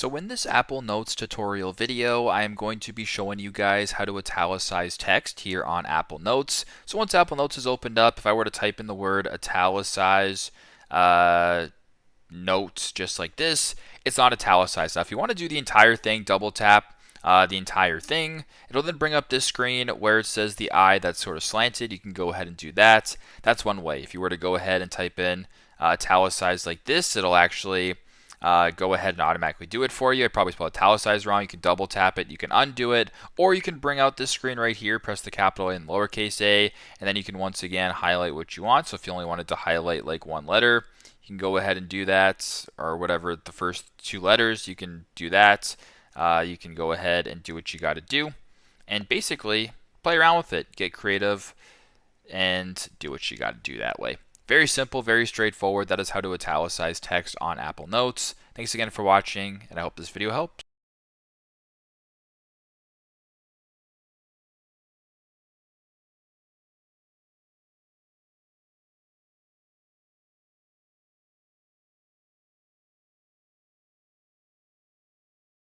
So in this Apple Notes tutorial video, I am going to be showing you guys how to italicize text here on Apple Notes. So once Apple Notes is opened up, if I were to type in the word italicize notes just like this, it's not italicized. Now if you want to do the entire thing, double tap the entire thing. It'll then bring up this screen where it says the I that's sort of slanted. You can go ahead and do that. That's one way. If you were to go ahead and type in italicize like this, it'll actually go ahead and automatically do it for you. I probably spelled italicize wrong. You can double tap it, you can undo it, or you can bring out this screen right here, press the capital A and lowercase a, and then you can once again highlight what you want. So if you only wanted to highlight like one letter, you can go ahead and do that, or whatever the first two letters, you can do that. You can go ahead and do what you got to do, and basically play around with it, get creative, and do what you got to do that way. Very simple, very straightforward. That is how to italicize text on Apple Notes. Thanks again for watching, and I hope this video helped.